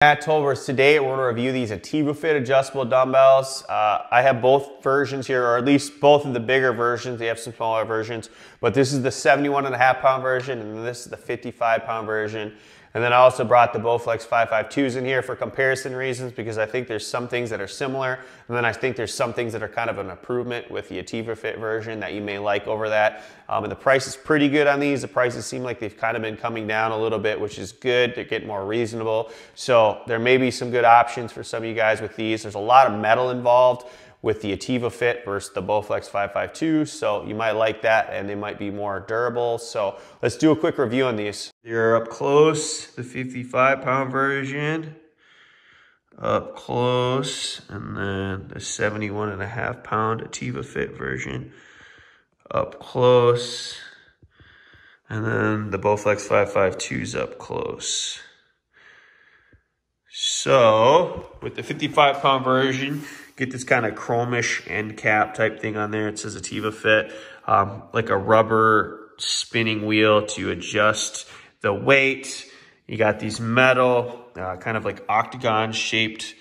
Matt Tolvers. Today we're going to review these Ativafit Adjustable dumbbells. I have both versions here, or at least both of the bigger versions. They have some smaller versions, but this is the 71.5-pound version, and this is the 55-pound version. And then I also brought the Bowflex 552s in here for comparison reasons, because I think there's some things that are similar, and then I think there's some things that are kind of an improvement with the Ativafit version that you may like over that. And the price is pretty good on these. The prices seem like they've kind of been coming down a little bit, which is good. They're getting more reasonable. So there may be some good options for some of you guys with these. There's a lot of metal involved with the Ativafit versus the Bowflex 552, so you might like that, and they might be more durable. So let's do a quick review on these. You're up close, the 55-pound version, up close, and then the 71.5-pound Ativafit version, up close, and then the Bowflex 552's up close. So with the 55-pound version, get this kind of chromish end cap type thing on there. It says Ativafit, like a rubber spinning wheel to adjust the weight. You got these metal, kind of like octagon shaped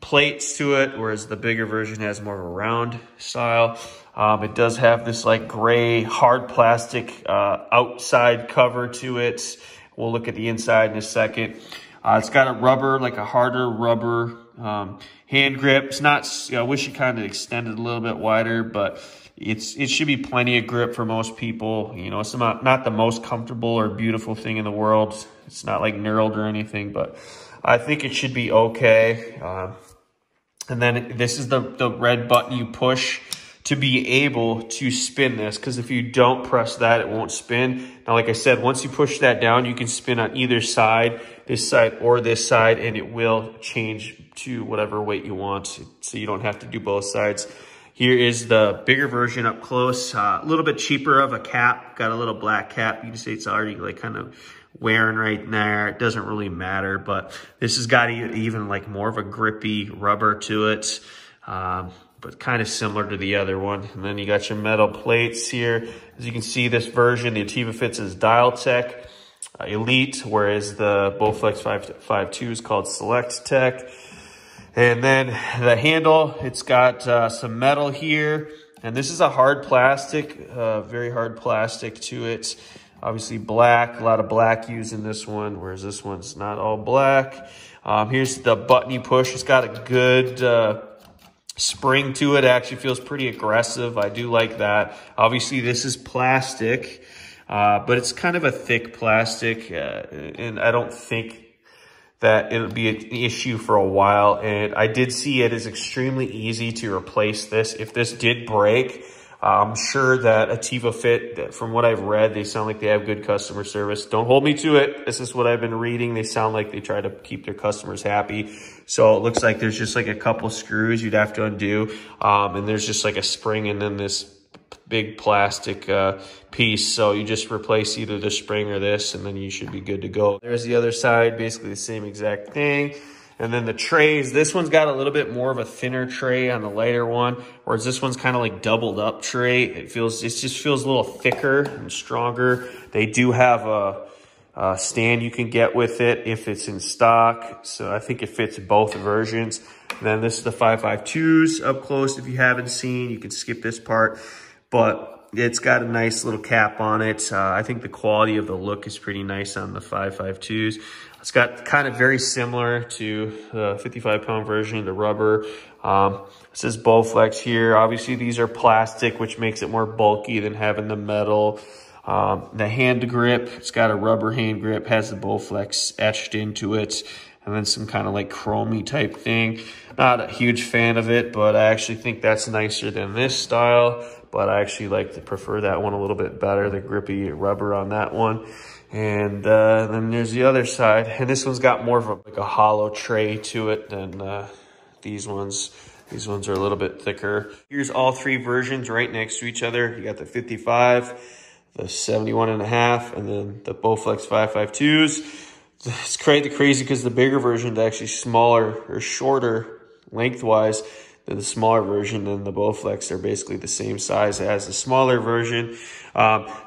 plates to it, whereas the bigger version has more of a round style. It does have this like gray hard plastic outside cover to it. We'll look at the inside in a second. It's got a rubber, like a harder rubber hand grip. It's not, I wish it kind of extended a little bit wider, but it should be plenty of grip for most people. You know, it's not the most comfortable or beautiful thing in the world. It's not like knurled or anything, but I think it should be okay. And then this is the red button you push to be able to spin this, because if you don't press that, it won't spin. Now, like I said, once you push that down, you can spin on either side, this side or this side, and it will change to whatever weight you want, so you don't have to do both sides. Here is the bigger version up close, a little bit cheaper of a cap, got a little black cap. You can see it's already like kind of wearing right there. It doesn't really matter, but this has got even like more of a grippy rubber to it. But kind of similar to the other one. And then you got your metal plates here. As you can see, this version, the Ativafit is Dialtech Elite, whereas the Bowflex 552 is called Selecttech. And then the handle, it's got some metal here. And this is a hard plastic, very hard plastic to it. Obviously black, a lot of black used in this one, whereas this one's not all black. Here's the button you push. It's got a good spring to it. Actually feels pretty aggressive. I do like that. Obviously this is plastic, but it's kind of a thick plastic, and I don't think that it'll be an issue for a while. And I did see it is extremely easy to replace this. If this did break, I'm sure that Ativafit, from what I've read, they sound like they have good customer service. Don't hold me to it. This is what I've been reading. They sound like they try to keep their customers happy. So it looks like there's just like a couple screws you'd have to undo. And there's just like a spring and then this big plastic piece. So you just replace either the spring or this, and then you should be good to go. There's the other side, basically the same exact thing. And then the trays, this one's got a little bit more of a thinner tray on the lighter one, whereas this one's kind of like doubled up tray. It just feels a little thicker and stronger. They do have a stand you can get with it if it's in stock. So I think it fits both versions. And then this is the 552s up close. If you haven't seen, you can skip this part, but it's got a nice little cap on it. I think the quality of the look is pretty nice on the 552s. It's got kind of very similar to the 55-pound version, the rubber. It says Bowflex here. Obviously, these are plastic, which makes it more bulky than having the metal. The hand grip, it's got a rubber hand grip, has the Bowflex etched into it, and then some kind of like chromey type thing. Not a huge fan of it, but I actually think that's nicer than this style. But I actually like to prefer that one a little bit better, the grippy rubber on that one. And then there's the other side, and this one's got more of like a hollow tray to it than these ones. These ones are a little bit thicker. Here's all three versions right next to each other. You got the 55, the 71.5, and then the Bowflex 552s. It's crazy because the bigger version is actually smaller or shorter lengthwise than the smaller version, and the Bowflex are basically the same size as the smaller version.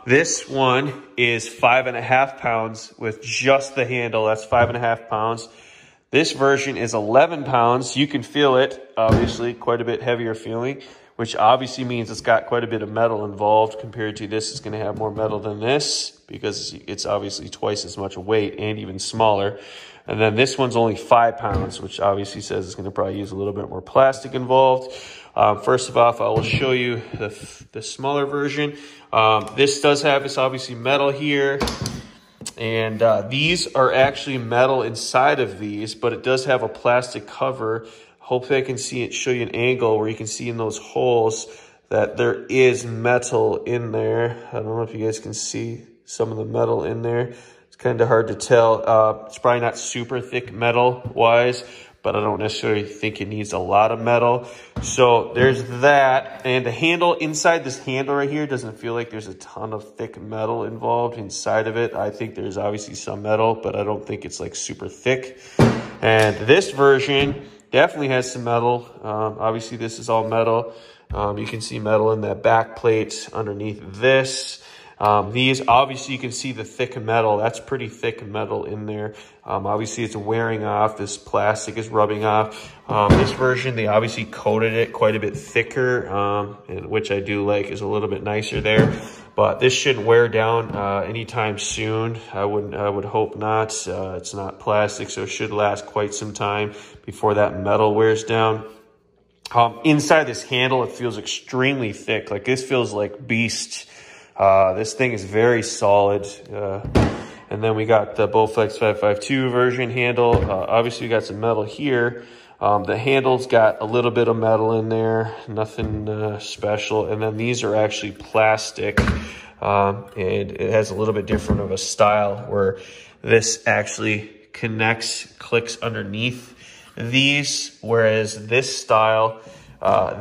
This one is 5.5 pounds with just the handle. That's 5.5 pounds. This version is 11 pounds. You can feel it, obviously, quite a bit heavier feeling, which obviously means it's got quite a bit of metal involved compared to this. It's going to have more metal than this because it's obviously twice as much weight and even smaller. And then this one's only 5 pounds, which obviously says it's going to probably use a little bit more plastic involved. First of all, I will show you the smaller version. This does have this obviously metal here. And these are actually metal inside of these, but it does have a plastic cover. Hopefully I can show you an angle where you can see in those holes that there is metal in there. I don't know if you guys can see some of the metal in there. It's kind of hard to tell. It's probably not super thick metal-wise, but I don't necessarily think it needs a lot of metal. So there's that. And the handle, inside this handle right here, doesn't feel like there's a ton of thick metal involved inside of it. I think there's obviously some metal, but I don't think it's like super thick. And this version definitely has some metal. Obviously this is all metal. You can see metal in that back plate underneath this. These, obviously you can see the thick metal. That's pretty thick metal in there. Obviously it's wearing off. This plastic is rubbing off. This version, they obviously coated it quite a bit thicker, which I do like, is a little bit nicer there. But this shouldn't wear down anytime soon. I would hope not. It's not plastic, so it should last quite some time before that metal wears down. Inside this handle, it feels extremely thick. Like this feels like beast. This thing is very solid. And then we got the Bowflex 552 version handle. Obviously we got some metal here. The handle's got a little bit of metal in there, nothing special. And then these are actually plastic. And it has a little bit different of a style where this actually clicks underneath these, whereas this style,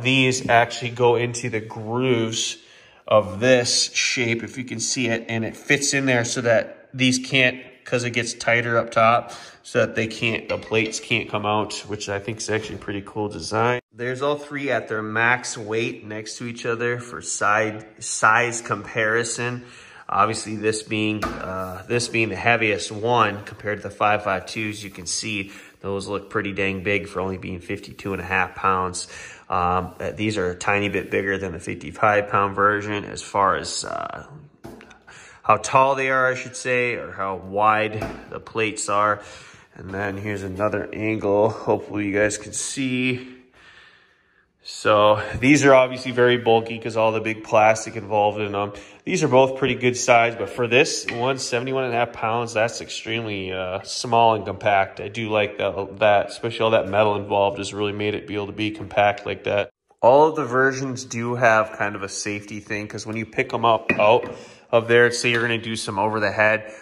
these actually go into the grooves of this shape, if you can see it, and it fits in there so that these can't, because it gets tighter up top, so that the plates can't come out, which I think is actually a pretty cool design. There's all three at their max weight next to each other for size comparison. Obviously this being the heaviest one compared to the 552s, you can see those look pretty dang big for only being 52.5 pounds. These are a tiny bit bigger than the 55-pound version as far as how tall they are, I should say, or how wide the plates are. And then here's another angle. Hopefully you guys can see. So these are obviously very bulky because all the big plastic involved in them. These are both pretty good size, but for this one, 71.5 pounds, that's extremely small and compact. I do like that, especially all that metal involved has really made it be able to be compact like that. All of the versions do have kind of a safety thing because when you pick them up out of there, say you're going to do some over the head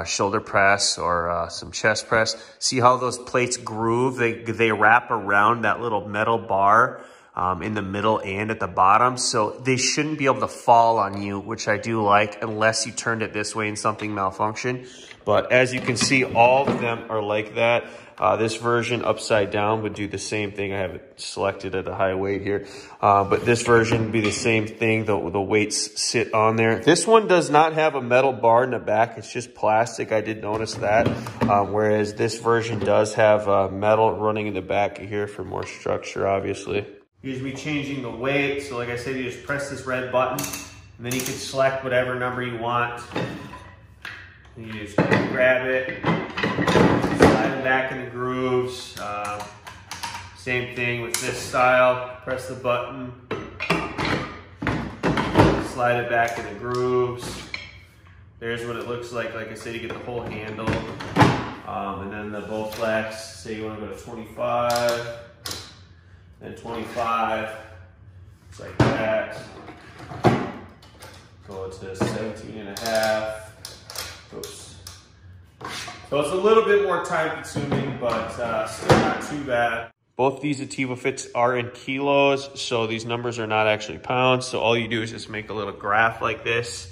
shoulder press or some chest press, see how those plates groove? They wrap around that little metal bar in the middle and at the bottom. So they shouldn't be able to fall on you, which I do like, unless you turned it this way and something malfunctioned. But as you can see, all of them are like that. This version upside down would do the same thing. I have it selected at a high weight here. But this version would be the same thing. The weights sit on there. This one does not have a metal bar in the back. It's just plastic. I did notice that. Whereas this version does have metal running in the back here for more structure, obviously. Here's me changing the weight. So like I said, you just press this red button and then you can select whatever number you want. You just grab it, slide it back in the grooves. Same thing with this style. Press the button, slide it back in the grooves. There's what it looks like. Like I said, you get the whole handle. And then the Bowflex, say you want to go to 25. Then 25, it's like that. Go to 17.5. Oops. So it's a little bit more time consuming, but still not too bad. Both these Ativafits are in kilos, so these numbers are not actually pounds. So all you do is just make a little graph like this,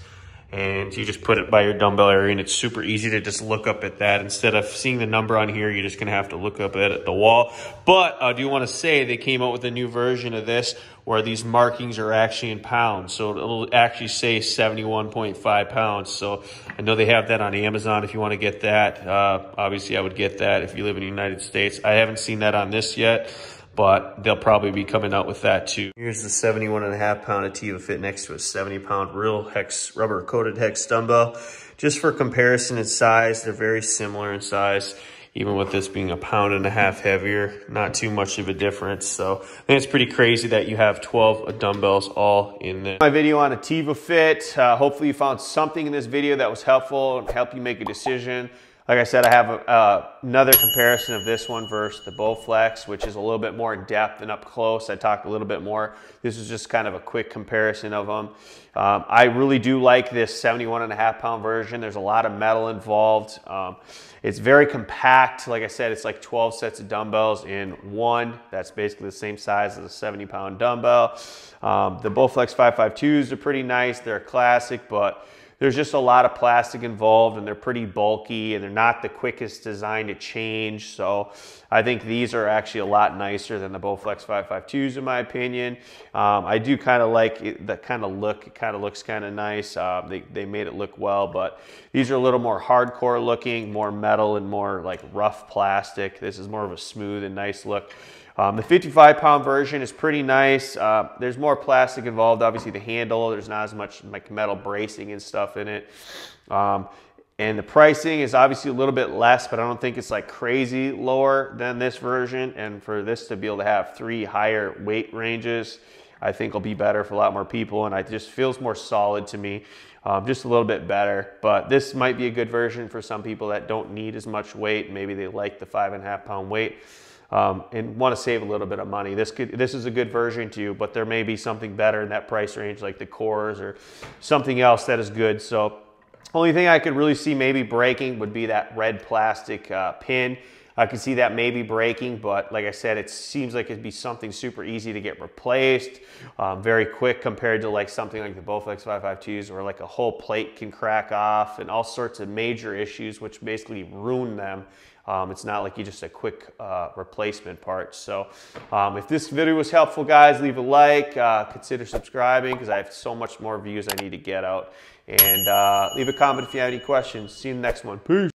and you just put it by your dumbbell area, and it's super easy to just look up at that. Instead of seeing the number on here, you're just gonna have to look up at the wall. But I do wanna say they came out with a new version of this where these markings are actually in pounds. So it'll actually say 71.5 pounds. So I know they have that on Amazon if you wanna get that. Obviously I would get that if you live in the United States. I haven't seen that on this yet, but they'll probably be coming out with that too. Here's the 71.5 pound Ativafit next to a 70 pound real hex, rubber coated hex dumbbell. Just for comparison in size, they're very similar in size, even with this being 1.5 pounds heavier, not too much of a difference. So I think it's pretty crazy that you have 12 dumbbells all in there. My video on Ativafit. Hopefully you found something in this video that was helpful and helped you make a decision. Like I said, I have another comparison of this one versus the Bowflex, which is a little bit more in depth and up close. I talked a little bit more. This is just kind of a quick comparison of them. I really do like this 71.5 pound version. There's a lot of metal involved. It's very compact. Like I said, it's like 12 sets of dumbbells in one. That's basically the same size as a 70 pound dumbbell. The Bowflex 552s are pretty nice. They're a classic, but there's just a lot of plastic involved, and they're pretty bulky, and they're not the quickest design to change. So I think these are actually a lot nicer than the Bowflex 552s in my opinion. I do kind of like it, the kind of look. It kind of looks kind of nice. They made it look well, but these are a little more hardcore looking, more metal and more like rough plastic. This is more of a smooth and nice look. The 55 pound version is pretty nice. There's more plastic involved. Obviously the handle, there's not as much like metal bracing and stuff in it. And the pricing is obviously a little bit less, but I don't think it's like crazy lower than this version. And for this to be able to have 3 higher weight ranges, I think will be better for a lot more people. And it just feels more solid to me, just a little bit better. But this might be a good version for some people that don't need as much weight. Maybe they like the 5.5 pound weight. And want to save a little bit of money. This is a good version too, but there may be something better in that price range, like the cores or something else that is good. So only thing I could really see maybe breaking would be that red plastic pin. I could see that maybe breaking, but like I said, it seems like it'd be something super easy to get replaced, very quick compared to like something like the Bowflex 552s, where like a whole plate can crack off and all sorts of major issues, which basically ruin them. It's not like you just a quick replacement part. So if this video was helpful, guys, leave a like, consider subscribing because I have so much more views I need to get out. And leave a comment if you have any questions. See you in the next one. Peace.